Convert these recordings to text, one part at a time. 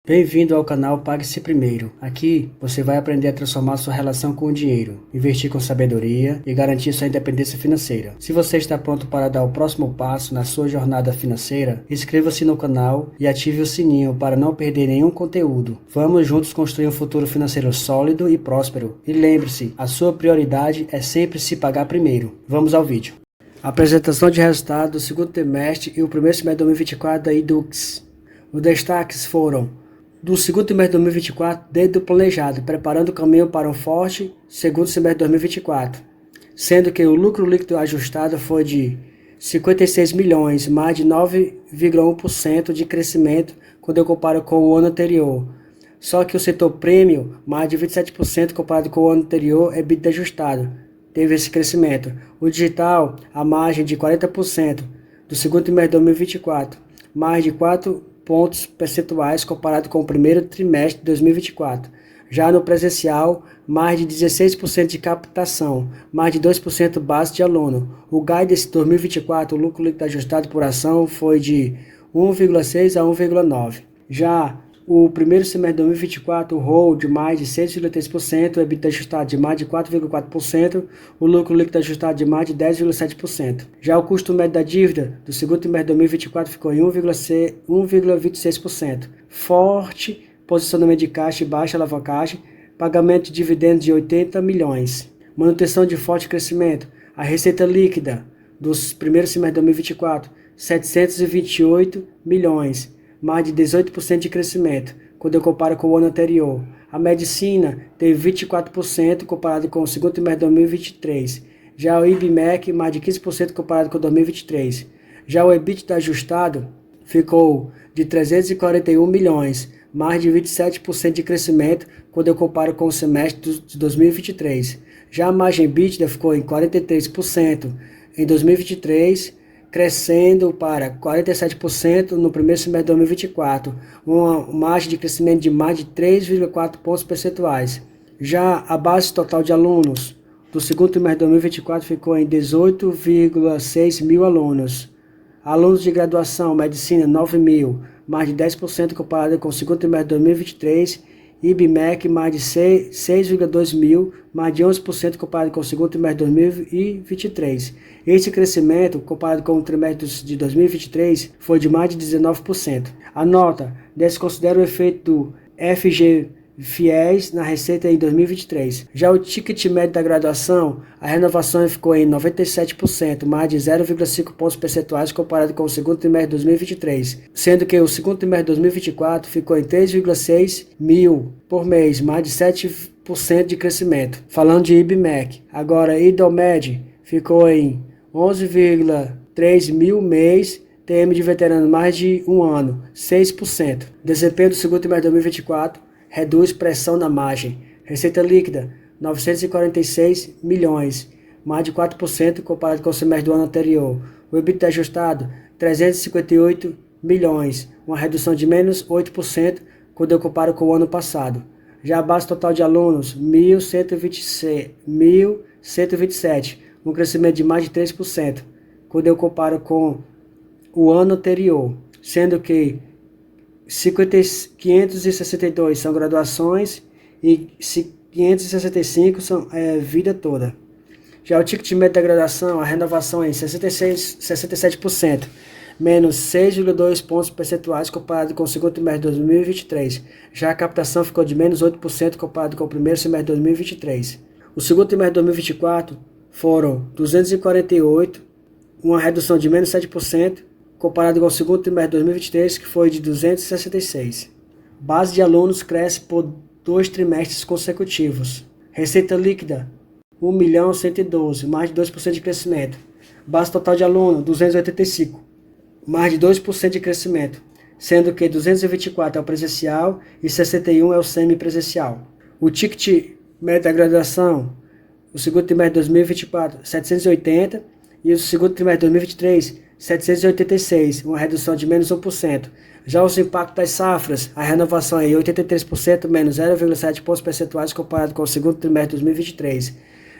Bem-vindo ao canal Pague-se Primeiro. Aqui você vai aprender a transformar sua relação com o dinheiro, investir com sabedoria e garantir sua independência financeira. Se você está pronto para dar o próximo passo na sua jornada financeira, inscreva-se no canal e ative o sininho para não perder nenhum conteúdo. Vamos juntos construir um futuro financeiro sólido e próspero. E lembre-se, a sua prioridade é sempre se pagar primeiro. Vamos ao vídeo. Apresentação de resultados do segundo trimestre e o primeiro semestre de 2024 da Edux. Os destaques foram: do segundo trimestre de 2024, desde o planejado, preparando o caminho para um forte segundo semestre de 2024, sendo que o lucro líquido ajustado foi de 56 milhões, mais de 9,1% de crescimento quando eu comparo com o ano anterior. Só que o setor premium, mais de 27% comparado com o ano anterior, é EBITDA ajustado, teve esse crescimento. O digital, a margem de 40% do segundo trimestre de 2024, mais de 4 pontos percentuais comparado com o primeiro trimestre de 2024. Já no presencial, mais de 16% de captação, mais de 2% base de aluno. O guidance 2024, o lucro líquido ajustado por ação, foi de 1,6 a 1,9. Já o primeiro semestre de 2024, o ROE de mais de 6,3%, o EBITDA ajustado de mais de 4,4%, o lucro líquido ajustado de mais de 10,7%. Já o custo médio da dívida do segundo trimestre de 2024 ficou em 1,26%. Forte posicionamento de caixa e baixa alavancagem, pagamento de dividendos de 80 milhões. Manutenção de forte crescimento. A receita líquida dos primeiros semestres de 2024, 728 milhões. Mais de 18% de crescimento, quando eu comparo com o ano anterior. A medicina teve 24% comparado com o segundo trimestre de 2023. Já o IBMEC, mais de 15% comparado com 2023. Já o EBITDA ajustado ficou de 341 milhões, mais de 27% de crescimento, quando eu comparo com o semestre de 2023. Já a margem EBITDA ficou em 43% em 2023, crescendo para 47% no primeiro semestre de 2024, uma margem de crescimento de mais de 3,4 pontos percentuais. Já a base total de alunos do segundo trimestre de 2024 ficou em 18,6 mil alunos. Alunos de graduação, medicina, 9 mil, mais de 10% comparado com o segundo trimestre de 2023. IBMEC, mais de 6,2 mil, mais de 11% comparado com o segundo trimestre de 2023. Esse crescimento, comparado com o trimestre de 2023, foi de mais de 19%. A nota desconsidera o efeito do FG-Fiéis na receita em 2023. Já o ticket médio da graduação, a renovação ficou em 97%, mais de 0,5 pontos percentuais comparado com o segundo trimestre de 2023, sendo que o segundo trimestre de 2024 ficou em 3,6 mil por mês, mais de 7% de crescimento. Falando de IBMEC, agora IDOMED ficou em 11,3 mil mês, TM de veterano mais de um ano, 6%. Desempenho do segundo trimestre de 2024 reduz pressão na margem. Receita líquida, 946 milhões, mais de 4% comparado com o semestre do ano anterior. O EBITDA ajustado, 358 milhões, uma redução de menos 8% quando eu comparo com o ano passado. Já a base total de alunos, 1.127, um crescimento de mais de 3% quando eu comparo com o ano anterior, sendo que 562 são graduações e 565 são vida toda. Já o ticket médio da graduação, a renovação é em 67%, menos 6,2 pontos percentuais comparado com o segundo trimestre de 2023. Já a captação ficou de menos 8% comparado com o primeiro semestre de 2023. O segundo trimestre de 2024 foram 248, uma redução de menos 7%, comparado com o segundo trimestre de 2023, que foi de 266. Base de alunos cresce por 2 trimestres consecutivos. Receita líquida, 1.112, mais de 2% de crescimento. Base total de aluno, 285, mais de 2% de crescimento, sendo que 224 é o presencial e 61 é o semipresencial. O ticket médio da graduação, o segundo trimestre de 2024, 780, e o segundo trimestre de 2023, 786, uma redução de menos 1%. Já os impactos das safras, a renovação é 83%, menos 0,7 pontos percentuais comparado com o segundo trimestre de 2023.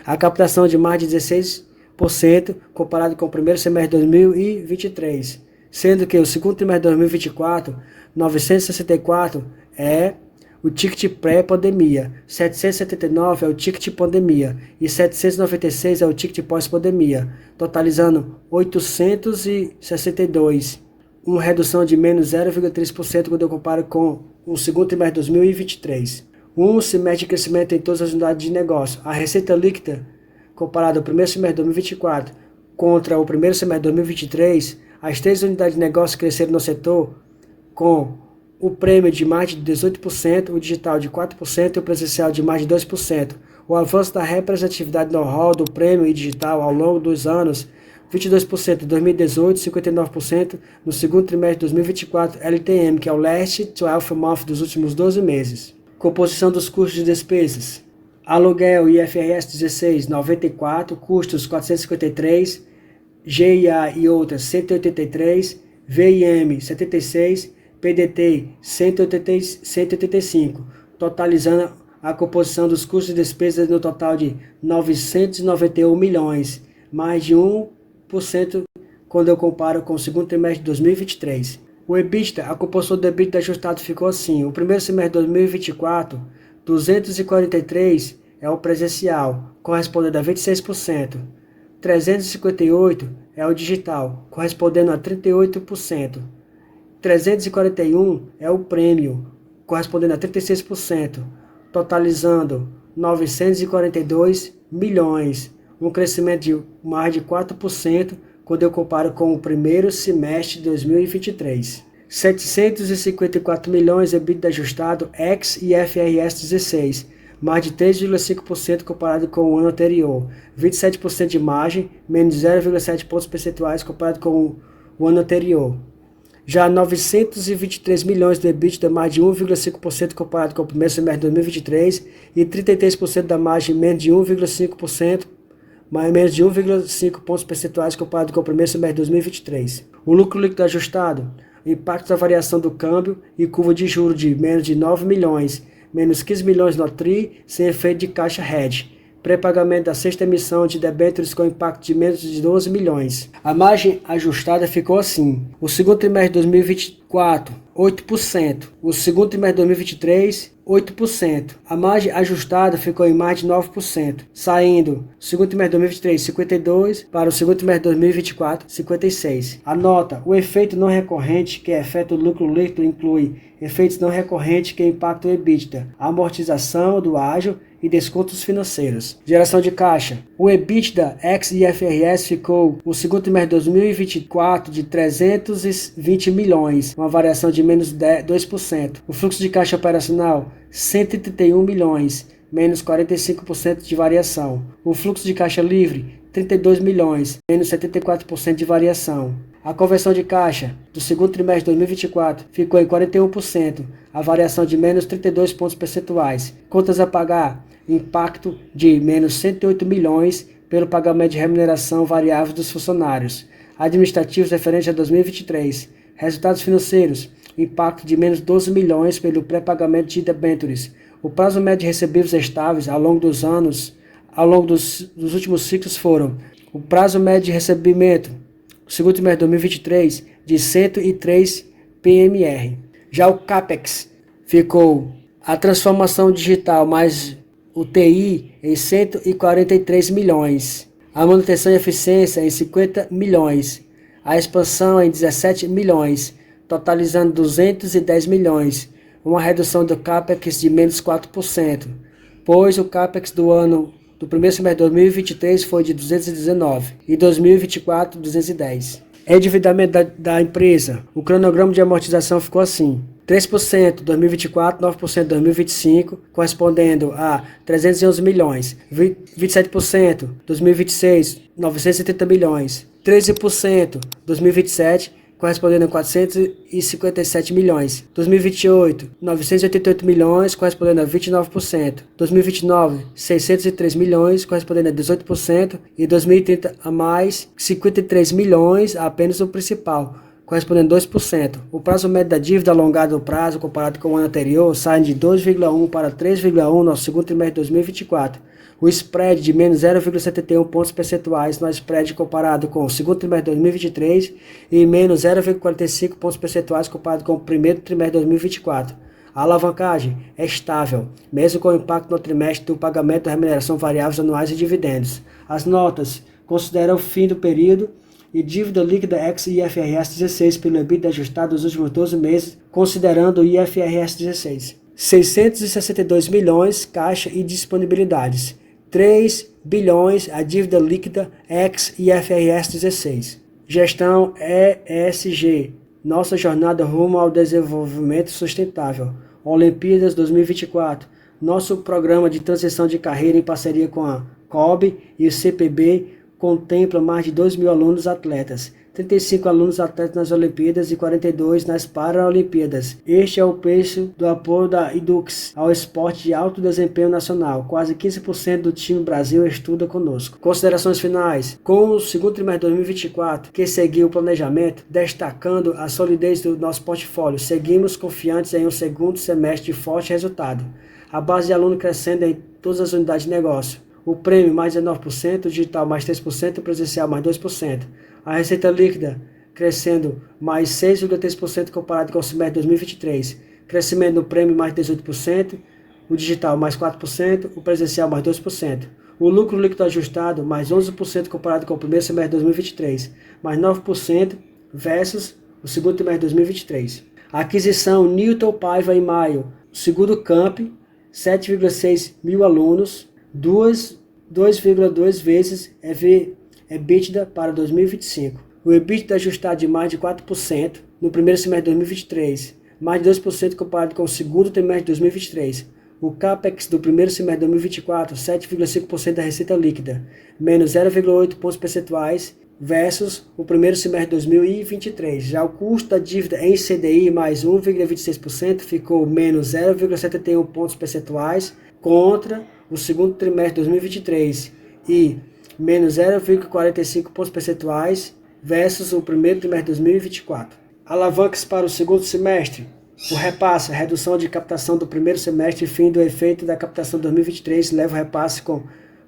A captação de mais de 16% comparado com o primeiro semestre de 2023. Sendo que o segundo trimestre de 2024, 964 é o ticket pré-pandemia, 779 é o ticket pandemia e 796 é o ticket pós-pandemia, totalizando 862, uma redução de menos 0,3% quando eu comparo com o segundo trimestre de 2023. Um semestre de crescimento em todas as unidades de negócio. A receita líquida, comparada ao primeiro semestre de 2024 contra o primeiro semestre de 2023, as 3 unidades de negócio cresceram no setor com o prêmio de mais de 18%, o digital de 4% e o presencial de mais de 2%. O avanço da representatividade no hall do prêmio e digital ao longo dos anos, 22% em 2018, 59% no segundo trimestre de 2024, LTM, que é o Last 12 Month dos últimos 12 meses. Composição dos custos de despesas. Aluguel IFRS 16, 94, custos 453, GIA e outras 183, VIM 76, PDT 185, totalizando a composição dos custos de despesas no total de 991 milhões, mais de 1% quando eu comparo com o segundo trimestre de 2023. O EBITDA, a composição do EBITDA ajustado ficou assim: o primeiro semestre de 2024, 243 é o presencial, correspondendo a 26%, 358 é o digital, correspondendo a 38%, 341 é o prêmio, correspondendo a 36%, totalizando 942 milhões, um crescimento de mais de 4% quando eu comparo com o primeiro semestre de 2023. 754 milhões EBITDA ajustado ex-IFRS 16, mais de 3,5% comparado com o ano anterior, 27% de margem, menos 0,7 pontos percentuais comparado com o ano anterior. Já 923 milhões de EBITDA, mais de 1,5% comparado com o primeiro semestre de 2023 e 33% da margem, menos de 1,5%, mais menos de 1,5 pontos percentuais comparado com o primeiro semestre de 2023. O lucro líquido ajustado, impacto da variação do câmbio e curva de juros de menos de 9 milhões, menos 15 milhões no TRI, sem efeito de caixa hedge. Pré-pagamento da sexta emissão de debêntures com impacto de menos de 12 milhões. A margem ajustada ficou assim: o segundo trimestre de 2024, 8%. O segundo trimestre de 2023, 8%. A margem ajustada ficou em mais de 9%, saindo segundo trimestre de 2023, 52%, para o segundo trimestre de 2024, 56%. A nota: o efeito não recorrente, que afeta o lucro líquido, inclui efeitos não recorrentes que impactam o EBITDA, amortização do ágio e descontos financeiros. Geração de caixa. O EBITDA ex-IFRS ficou o segundo trimestre de 2024 de 320 milhões, uma variação de menos 2%. O fluxo de caixa operacional, 131 milhões, menos 45% de variação. O fluxo de caixa livre, 32 milhões, menos 74% de variação. A conversão de caixa do segundo trimestre de 2024 ficou em 41%, a variação de menos 32 pontos percentuais. Contas a pagar, impacto de menos 108 milhões pelo pagamento de remuneração variável dos funcionários. Administrativos referente a 2023. Resultados financeiros, impacto de menos 12 milhões pelo pré-pagamento de debêntures. O prazo médio de recebíveis estáveis ao longo dos anos, dos últimos ciclos foram: o prazo médio de recebimento, segundo trimestre de 2023, de 103 PMR. Já o CAPEX ficou a transformação digital mais o TI em 143 milhões. A manutenção e eficiência em 50 milhões. A expansão em 17 milhões, totalizando 210 milhões. Uma redução do CAPEX de menos 4%, pois o CAPEX do primeiro semestre de 2023 foi de 219 e 2024 210. Endividamento da empresa. O cronograma de amortização ficou assim: 3% 2024, 9% 2025, correspondendo a 311 milhões. 27% 2026, 970 milhões. 13% 2027, correspondendo a 457 milhões. 2028, 988 milhões, correspondendo a 29%. 2029, 603 milhões, correspondendo a 18%. E 2030, a mais 53 milhões, apenas o principal, correspondendo a 2%. O prazo médio da dívida alongada do prazo, comparado com o ano anterior, sai de 2,1 para 3,1 no segundo trimestre de 2024. O spread de menos 0,71 pontos percentuais no spread comparado com o segundo trimestre de 2023 e menos 0,45 pontos percentuais comparado com o primeiro trimestre de 2024. A alavancagem é estável, mesmo com o impacto no trimestre do pagamento da remuneração variáveis anuais e dividendos. As notas consideram o fim do período e dívida líquida ex-IFRS 16 pelo EBITDA ajustado dos últimos 12 meses, considerando o IFRS 16. 662 milhões, caixa e disponibilidades. 3 bilhões a dívida líquida ex-IFRS 16. Gestão ESG. Nossa jornada rumo ao desenvolvimento sustentável. Olimpíadas 2024. Nosso programa de transição de carreira em parceria com a COB e o CPB contempla mais de 2.000 alunos atletas, 35 alunos atletas nas Olimpíadas e 42 nas Paralimpíadas. Este é o preço do apoio da Edux ao esporte de alto desempenho nacional. Quase 15% do time Brasil estuda conosco. Considerações finais. Com o segundo trimestre de 2024, que seguiu o planejamento, destacando a solidez do nosso portfólio, seguimos confiantes em um segundo semestre de forte resultado. A base de aluno crescendo em todas as unidades de negócio. O prêmio mais 19%, o digital mais 3% e o presencial mais 2%. A receita líquida crescendo mais 6,3% comparado com o semestre de 2023. Crescimento no prêmio mais 18%, o digital mais 4%, o presencial mais 2%. O lucro líquido ajustado mais 11% comparado com o primeiro semestre de 2023, mais 9% versus o segundo trimestre de 2023. A aquisição Newton Paiva em maio, o segundo camp, 7,6 mil alunos, 2,2 vezes EBITDA para 2025. O EBITDA ajustado de mais de 4% no primeiro semestre de 2023, mais de 2% comparado com o segundo trimestre de 2023. O CAPEX do primeiro semestre de 2024, 7,5% da receita líquida, menos 0,8 pontos percentuais versus o primeiro semestre de 2023. Já o custo da dívida em CDI mais 1,26% ficou menos 0,71 pontos percentuais contra o segundo trimestre de 2023 e menos 0,45 pontos percentuais versus o primeiro trimestre de 2024. Alavancas para o segundo semestre. O repasse, a redução de captação do primeiro semestre e fim do efeito da captação de 2023 leva o repasse com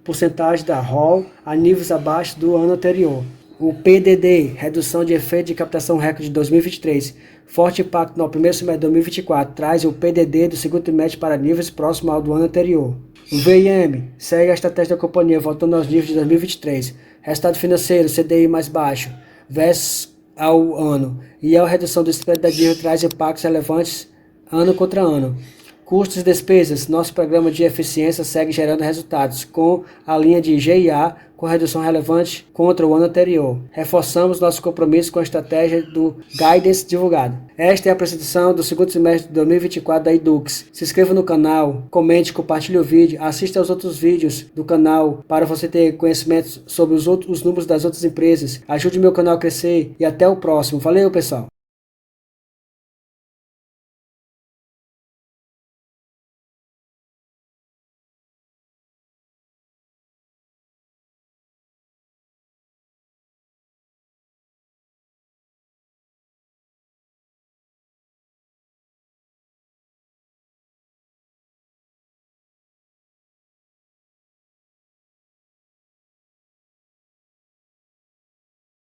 porcentagem da ROL a níveis abaixo do ano anterior. O PDD, redução de efeito de captação recorde de 2023, forte impacto no primeiro semestre de 2024, traz o PDD do segundo trimestre para níveis próximos ao do ano anterior. O VIM, segue a estratégia da companhia, voltando aos níveis de 2023. Resultado financeiro, CDI mais baixo, versus ao ano. E a redução do spread da dívida traz impactos relevantes ano contra ano. Custos e despesas, nosso programa de eficiência segue gerando resultados, com a linha de GIA com redução relevante contra o ano anterior. Reforçamos nosso compromisso com a estratégia do Guidance divulgado. Esta é a apresentação do segundo semestre de 2024 da Edux. Se inscreva no canal, comente, compartilhe o vídeo, assista aos outros vídeos do canal para você ter conhecimento sobre os números das outras empresas. Ajude meu canal a crescer e até o próximo. Valeu, pessoal!